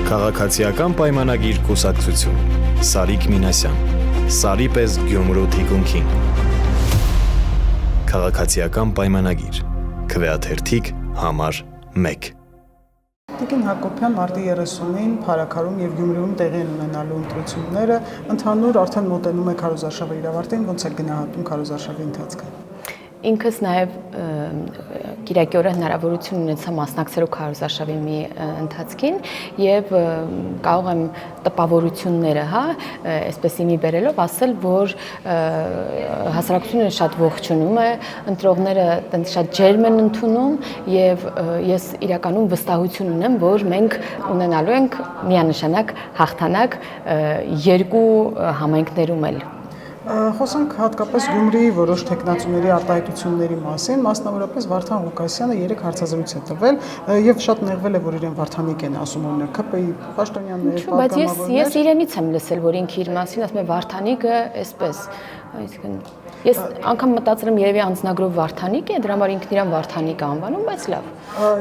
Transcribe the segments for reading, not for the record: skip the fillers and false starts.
Քաղաքացիական պայմանագիր կուսակցություն Սարիկ Մինասյան Սարի պես Գյումրու թիկունքին Քաղաքացիական պայմանագիր Քվեաթերթիկ համար 1 Տիկին Հակոբյան մարտի 30-ին Փարաքարում եւ Գյումրիում տեղի են ունենալու ընտրությունները, ընդհանուր արդեն մոտենում է քարոզարշավի իր ավարտին, ոնց է գնահատում քարոզարշավի ընթացքը։ Ինքս նաև Կիրակի օրը հնարավորություն ունեցա մասնակցելու քարոզարշավի մի ընթացքին եւ կարող եմ տպավորությունները, այսպեսի մի բերելով ասել, որ հասարակությունը շատ ողջունում է, ընտրողները շատ ջերմ են ընդունում եւ ես իրականում վստահություն ունեմ, որ մենք ունենալու ենք միանշանակ հաղթանակ երկու համայնքներում էլ։ Խոսանք հատկապես Գյումրիի որոշ տեխնացուների արտահայտությունների մասին, մասնավորապես Վարդան Ղուկասյանը 3 հարցազրույց է տվել եւ շատ նեղվել է, որ իրեն Վարդանիկ են ասում, օրինակ ԿՊ-ի պաշտոնյաններ, պատգամավորներ։ Բայց ես իրենից եմ լսել, որ ինքը իր մասին ասում է Վարդանիկը այսպես, այսինքն ես անգամ մտածել եմ երևի անձնագրով Վարդանիկ է, դրա համար ինքն իրան Վարդանիկ է անվանում, բայց լավ։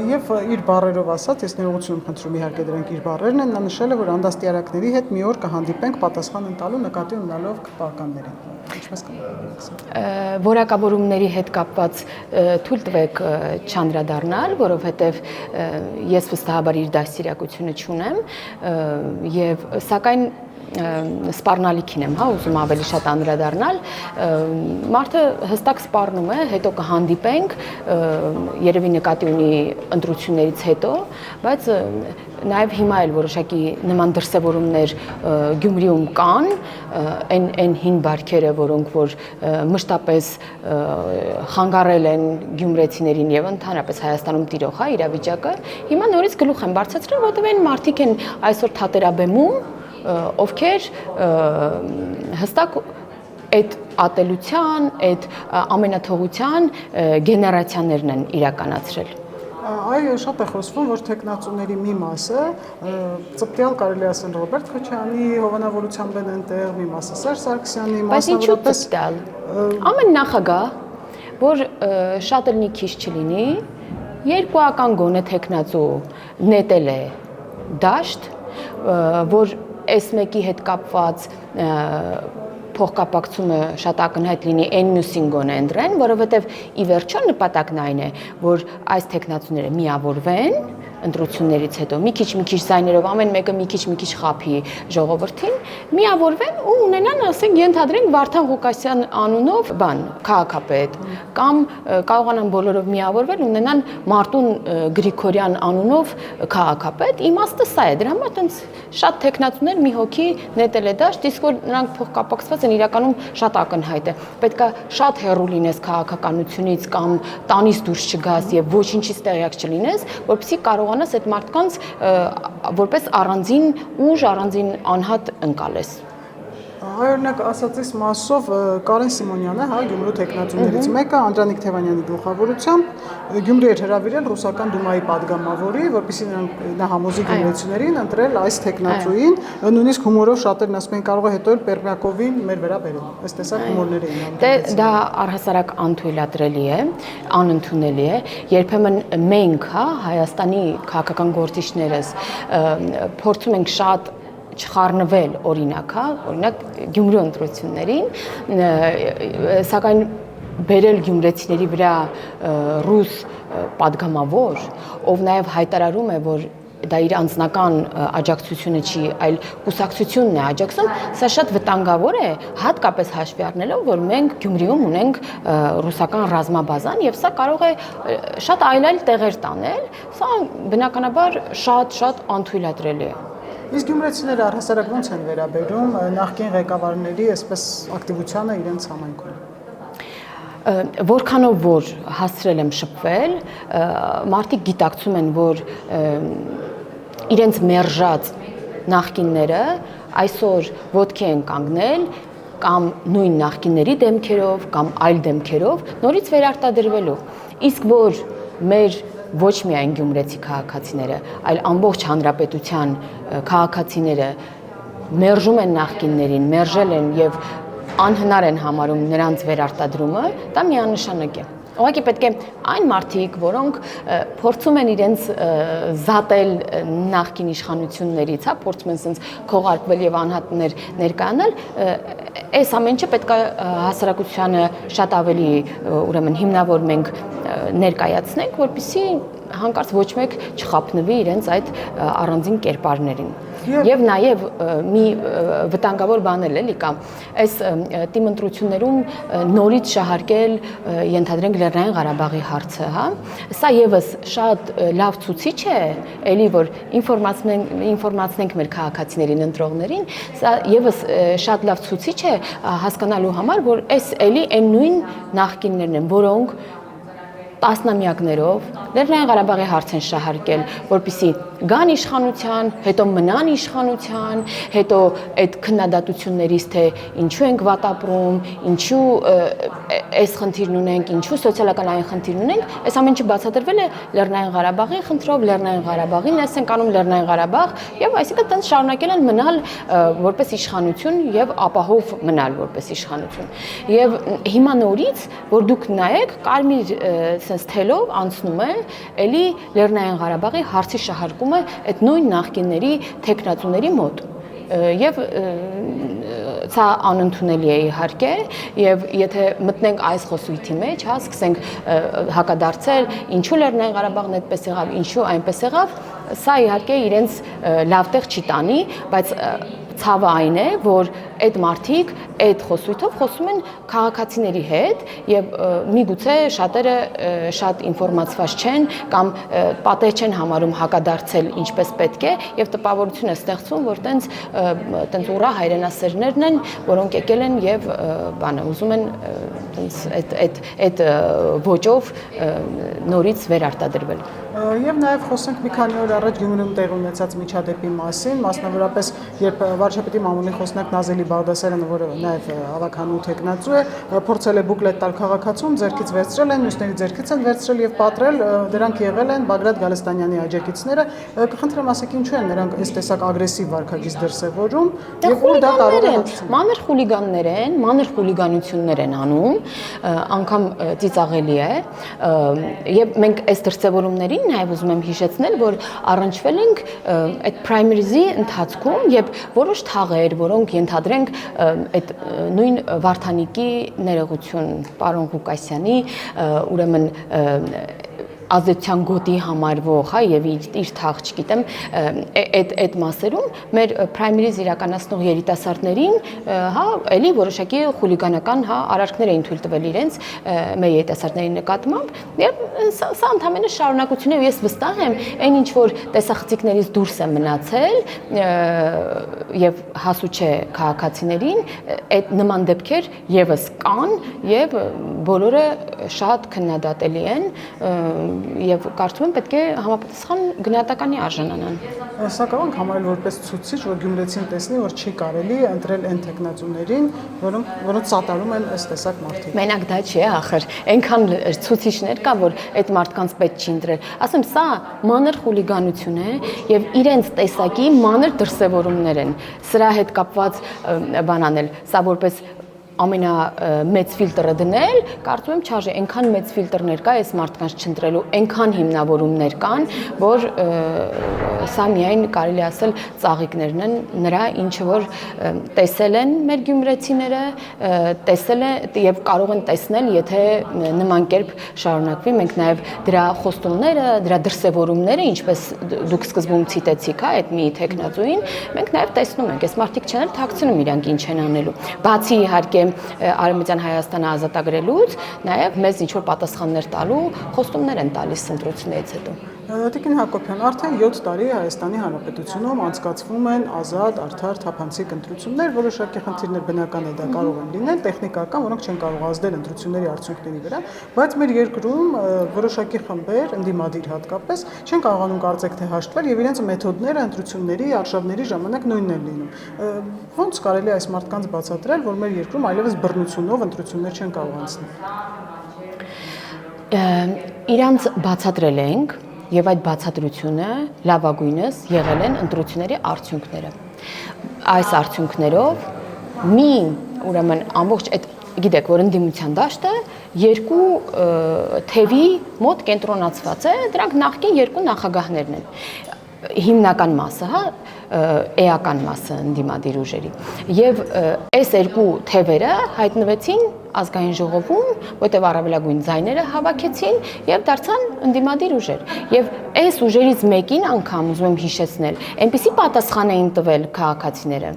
Եվ իր բառերով ասած, ես ներողություն խնդրում, իհարկե դրանք իր բառերն են, նա նշել է, որ անդաստիարակների հետ մի օր կհանդիպենք պատասխան ընտալու նկատի ունենալով քպականներին։ Ինչպես կներկայացնեք։ Որակավորումների հետ կապված թույլ տվեք չանդրադառնալ, որովհետև ես վստահաբար իր դաստիարակությունը չունեմ եւ սակայն սպառնալիքին եմ, ուզում ավելի շատ անդրադառնալ, մարդը հստակ սպառնում է, հետո կհանդիպենք, երևի նկատի ունի ընտրություններից հետո, բայց նաև հիմա էլ որոշակի նման դրսևորումներ Գյումրիում կան, այն հին բարքերը, որոնք որ մշտապես խանգարել են գյումրեցիներին եւ ընդհանրապես Հայաստանում տիրող իրավիճակը, հիմա նորից գլուխ են բարձրացրել, որովհետեւ այն մարդիկ են այսօր թատերաբեմում, ովքեր հստակ այդ ատելության, այդ ամենաթողության գեներացիաներն են իրականացրել։ Այո, շատ է խոսվում, որ տեխնացուների մի մասը ծպտյալ կարելի ասել Ռոբերտ Քոչարյանի հովանավորությամբ են այնտեղ, մի մասը Սերժ Սարգսյանի, մասնավորապես ծպտյալ։ Ամեն նախագահ, որ շատ էլ մի քիչ չլինի, երկուական գոնե տեխնացու նետել է դաշտ, որ այս մեկի հետ կապված փոխկապակցումը շատ ակնհայտ լինի այն մյուսին գոնե ընտրեն, որովհետև ի վերջո նպատակն այն է, որ այս տեխնացուները միավորվեն ընտրություններից հետո մի քիչ զայներով ամեն մեկը մի քիչ խափի ժողովրդին, միավորվեն ու ունենան, ասենք, ենթադրենք Վարդան Ղուկասյան անունով քաղաքապետ կամ կարողանան բոլորով միավորվել ունենան Մարտուն Գրիգորյան անունով քաղաքապետ, իմաստը սա է, դրա համար տենց շատ տեխնացուներ մի հոգի նետել է դաշտ, իսկ որ նրանք փոխկապակցված են իրականում շատ ակնհայտ է։ Պետքա շատ հեռու լինես քաղաքականությունից կամ տանից դուրս չգաս եւ ոչինչից տեղյակ չլինես, որպեսզի կարողանաս այդ մարդկանց որպես առանձին ուժ, առանձին անհատ ընկալես։ Օրինակ ասածից մասով Կարեն Սիմոնյանը, Գյումրու տեխնացուներից մեկը, Անդրանիկ Թևանյանի գլխավորությամբ Գյումրի էր հրավիրել ռուսական դումայի падգամավորի, որպեսզի նա համոզի գյումրեցիներին ընտրել այս տեխնացուին, նույնիսկ հումորով շատերն ասում են կարող է հետո էլ Պերմյակովին մեր վրա բերել։ Այս տեսակ հումորներ էին անում։ Դա առհասարակ անթույլատրելի է, անընդունելի է։ Երբեմն մենք, Հայաստանի քաղաքական գործիչներս փորձում ենք շատ չխառնվել օրինակ Գյումրու ընտրություններին, սակայն բերել գյումրեցիների վրա ռուս падգամավոր, ով նաև հայտարարում է, որ դա իր անձնական աջակցությունը չի, այլ կուսակցությունն է աջակցում, սա շատ վտանգավոր է, հատկապես հաշվի առնելով, որ մենք Գյումրիում ունենք ռուսական ռազմաբազան եւ սա կարող է շատ այլ տեղեր տանել, սա բնականաբար շատ անթույլատրելի է։ Իսկ գյումրեցիները առհասարակ ոնց են վերաբերում նախկին ղեկավարների այսպես ակտիվությանը իրենց համայնքում։ Որքանով որ հասցրել եմ շփվել, մարդիկ գիտակցում են, որ իրենց մերժած նախկինները այսօր ոտքի են կանգնել կամ նույն նախկինների դեմքերով կամ այլ դեմքերով նորից վերարտադրվելու։ Իսկ որ մեր ոչ միայն գյումրեցի քաղաքացիները, այլ ամբողջ հանրապետության քաղաքացիները մերժում են նախկիններին, մերժել են եւ անհնար են համարում նրանց վերարտադրումը, դա միանշանակ է։ Ուղղակի պետք է այն մարդիկ, որոնք փորձում են իրենց զատել նախկին իշխանություններից, հա, փորձում են sense քողարկվել եւ անհատներ ներկայանալ, այս ամեն ինչը պետք է հասարակությանը շատ ավելի ուրեմն հիմնավոր մենք ներկայացնենք, որպեսզի հանկարծ ոչ մեկ չխափնվի իրենց այդ առանձին կերպարներին։ Եվ նաև մի վտանգավոր բան էլ կա, այս թիմ ընտրություններում նորից շահարկել ենթադրենք Լեռնային Ղարաբաղի հարցը, հա, սա եւս շատ լավ ցուցիչ է, էլի որ ինֆորմացնենք մեր քաղաքացիներին, ընտրողներին, սա եւս շատ լավ ցուցիչ է հասկանալու համար, որ այս էլի այն նույն նախկիններն են, որոնք տասնամյակներով Լեռնային Ղարաբաղի հարց են շահարկել, որպեսզի գան իշխանության, հետո մնան իշխանության, հետո այդ քննադատություններից թե ինչու ենք վատապրում, ինչու այս խնդիրն ունենք, ինչու սոցիալական այն խնդիրն ունենք, այս ամեն ինչը բացատրվել է Լեռնային Ղարաբաղի խնդրով, Լեռնային Ղարաբաղին ես ենք անում Լեռնային Ղարաբաղ, եւ այսինքն տենց շարունակել են մնալ որպես իշխանություն եւ ապահով մնալ որպես իշխանություն։ Եվ հիմա նորից, որ դուք նայեք, կարմիր sense թելով անցնում է էլի Լեռնային Ղարաբաղի հարցի շահարկումը այդ նույն նախկինների տեխնացուների մոտ եւ սա անընդունելի է իհարկե եւ եթե մտնենք այս խոսույթի մեջ, հա, սկսենք հակադարձել, ինչու Լեռնային Ղարաբաղն այդպես եղավ, ինչու այնպես եղավ, սա իհարկե իրենց լավ տեղ չի տանի, բայց ցավը այն է, որ այդ մարդիկ այդ խոսույթով խոսում են քաղաքացիների հետ եւ միգուցե շատերը շատ ինֆորմացված չեն կամ պատեհ չեն համարում հակադարձել ինչպես պետք է եւ տպավորություն է ստեղծվում, որ տենց ուռա հայրենասերներն են, որոնք եկել են եւ բանը ուզում են տենց այդ ոճով նորից վերարտադրվել։ Եվ նաև խոսենք մի քանի օր առաջ Գյումրիում տեղի ունեցած միջադեպի մասին, մասնավորապես երբ վարչապետի մամուլի խոսնակ Նազելի Բաղդասարյանը, որը նաև ավագանու տեխնացու է, փորձել է բուկլետ տալ քաղաքացուն, ձեռքից վերցրել են, մյուսների ձեռքից են վերցրել եւ պատրել, դրանք եղել են Բագրատ Գալստանյանի աջակիցները, կխնդրեմ ասեք ինչու են նրանք այս տեսակ ագրեսիվ վարքագիծ դրսևորում եւ որ դա կարող է մանր խուլիգաններ են, մանր խուլիգանություններ են անում, անգամ ծիծաղելի է եւ մենք այս դրսևորումներին նաև ուզում եմ հիշեցնել, որ առնչվել ենք այդ primary-ի ընթացքում եւ որոշ թաղեր, որոնք ենթադրենք այդ նույն Վարդանիկի ներողություն պարոն Ղուկասյանի ուրեմն ազդեցության գոտի համարվող, հա, եւ իր թաղ, չգիտեմ, այդ մասերում մեր primary-ից իրականացնող երիտասարդներին, հա, էլի որոշակի խուլիգանական, հա, արարքներ էին թույլ տվել իրենց մեր երիտասարդների նկատմամբ, եւ սա ընդհանրապես շարունակություն է, ես վստահ եմ, այն ինչ որ տեսախցիկներից դուրս է մնացել եւ հասու չէ քաղաքացիներին, այդ նման դեպքեր եւս կան եւ բոլորը շատ քննադատելի են եւ կարծում եմ պետք է համապատասխան գնահատականի արժանանան։ Սա կարող ենք համարել որպես ցուցիչ, որ գյումրեցին տեսնի, որ չի կարելի ընտրել այն տեխնացուներին, որոնց սատարում են այս տեսակ մարդիկ։ Մենակ դա չի, ախր, այնքան ցուցիչներ կա, որ այդ մարդկանց պետք չի ընտրել։ Ասեմ, սա մանր խուլիգանություն է եւ իրենց տեսակի մանր դրսեւորումներ են։ Սրա հետ կապված բան անել, սա որպես ամենամեծ ֆիլտրը դնել, կարծում եմ չարժե, այնքան մեծ ֆիլտրներ կա այս մարդկանց չընտրելու, այնքան հիմնավորումներ կան, որ սա միայն կարելի ասել ծաղիկներն են նրա, ինչը որ տեսել են մեր գյումրեցիները, տեսել են եւ կարող են տեսնել, եթե նման կերպ շարունակվի, մենք նաեւ դրա խոստումները, դրա դրսեւորումները, ինչպես դուք սկզբում ցիտեցիք, հա, այդ մի տեխնացուին, մենք նաեւ տեսնում ենք, այս մարդիկ չեն թաքցնում իրանք ինչ են անելու։ Բացի իհարկե Արևմտյան Հայաստանը ազատագրելուց, նաև մեզ ինչ-որ պատասխաններ տալու խոստումներ են տալիս ընտրություններից հետո։ Տիկին Հակոբյան, արդեն 7 տարի Հայաստանի Հանրապետությունում անցկացվում են ազատ, արդար, թափանցիկ ընտրություններ, որոշակի խնդիրներ բնական է դա կարող են լինել, տեխնիկական, որոնք չեն կարող ազդել ընտրությունների արդյունքների վրա, բայց մեր երկրում որոշակի խմբեր, ընդդիմադիր հատկապես, չեն կարողանում կարծեք թե հաշտվել եւ իրենց մեթոդները ընտրությունների, արշավների ժամանակ նույնն են լինում։ Ոնց կարելի է այս մարդկանց բացատրել, որ մեր երկրում այլևս բռնությունով ընտրություններ չեն կարող անցնել։ Իրանց բացատրել ենք եւ այդ բացատրությունը լավագույնս եղել են ընտրությունների արդյունքները։ Այս արդյունքներով ուրեմն ամբողջ այդ գիտեք, որ ընդդիմության դաշտը երկու թևի մոտ կենտրոնացված է, դրանք նախկին երկու նախագահներն են։ Հիմնական մասը, հա, էական մասը ընդդիմադիր ուժերի։ Եվ այս երկու թևերը հայտնվեցին ազգային ժողովում, որտեղ առավելագույն ձայները հավաքեցին եւ դարձան ընդդիմադիր ուժեր։ Եվ այս ուժերից մեկին անգամ ուզում եմ հիշեցնել, այնպիսի պատասխան էին տվել քաղաքացիները,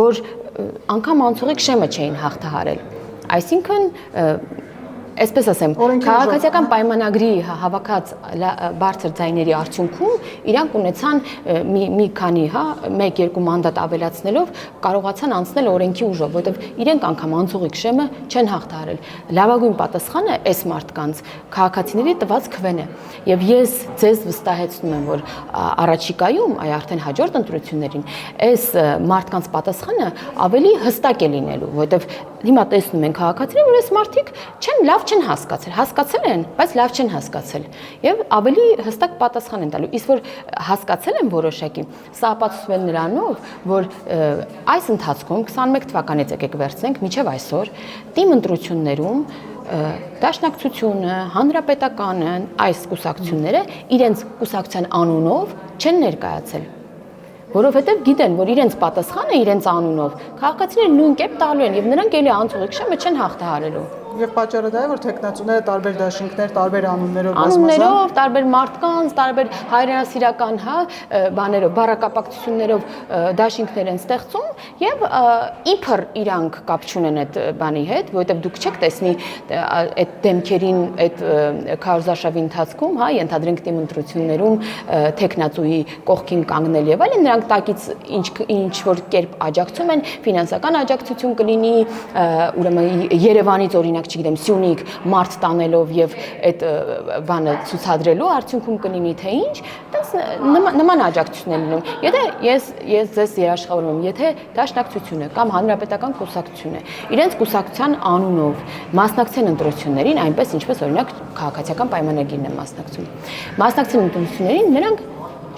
որ անգամ անցողիկ շեմը չէին հաղթահարել։ Այսինքն այսպես ասեմ, քաղաքացիական պայմանագրի հավաքած բարձր ձայների արդյունքում իրանք ունեցան մի քանի, հա, 1-2 մանդատ ավելացնելով կարողացան անցնել օրենքի ուժով, որովհետև իրենք անգամ անցողիկ շեմը չեն հաղթահարել։ Լավագույն պատասխանը այս մարդկանց քաղաքացիների տված քվեն է։ Եվ ես ձեզ վստահեցնում եմ, որ առաջիկայում, այ արդեն հաջորդ ընտրություններին, այս մարդկանց պատասխանը ավելի հստակ է լինելու, որովհետև հիմա տեսնում են քաղաքացիները, որ այս մարդիկ չեն հասկացել են, բայց լավ չեն հասկացել եւ ավելի հստակ պատասխան են տալու։ Իսկ որ հասկացել են որոշակի, սա ապացուցվում է նրանով, որ այս ընթացքում 21 թվականից եկեք վերցնենք մինչեւ այսօր թիմ ընտրություններում Դաշնակցությունը, Հանրապետականը, այս կուսակցությունները իրենց կուսակցության անունով չեն ներկայացել, որովհետև գիտեն, որ իրենց պատասխանը իրենց անունով քաղաքացիները նույն կերպ տալու են եւ նրանք էլի անցողիկ շեմը չեն հաղթահարելու։ Եվ պատճառը դա է, որ թեկնածուները տարբեր դաշինքներ, տարբեր անուններով անուններով, տարբեր մարդկանց, տարբեր հայրենասիրական, հա, բաներով, բառակապակցություններով դաշինքներ են ստեղծում եւ իբր իրանք կապ չունեն այդ բանի հետ, որովհետեւ դուք չեք տեսնի այդ դեմքերին այդ քարոզարշավի ընթացքում, հա, ենթադրենք թիմ ընտրություններում թեկնածուի կողքին կանգնել եւ այլն, նրանք տակից ինչ որ կերպ աջակցում են, ֆինանսական աջակցություն կլինի, ուրեմն Երևանից օրինակ չգիտեմ, Սյունիք մարդ տանելով եւ այդ բանը ցուցադրելու արդյունքում կլինի թե ինչ, դες նման աջակցություն է լինում։ Եթե ես ձեզ երաշխավորում եմ, եթե Դաշնակցությունը կամ Հանրապետական կուսակցությունը իրենց կուսակցության անունով մասնակցեն ընտրություններին, այնպես ինչպես օրինակ քաղաքացիական պայմանագիրն է մասնակցում։ Մասնակցեն ընտրություններին, նրանք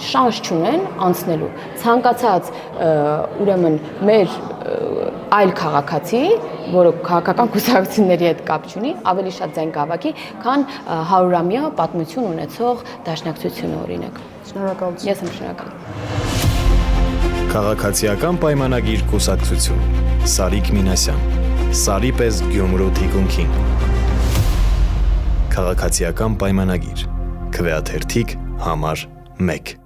շանս չունեն անցնելու։ Ցանկացած ուրեմն մեր այլ քաղաքացի, որը քաղաքական կուսակցությունների հետ կապ չունի, ավելի շատ ձայն կհավաքի, քան 100-ամյա պատմություն ունեցող Դաշնակցությունը օրինակ։ Շնորհակալություն։ Ես եմ շնորհակալ։ Քաղաքացիական պայմանագիր կուսակցություն Սարիկ Մինասյան Սարի պես Գյումրու թիկունքին Քաղաքացիական պայմանագիր Քվեաթերթիկ համար 1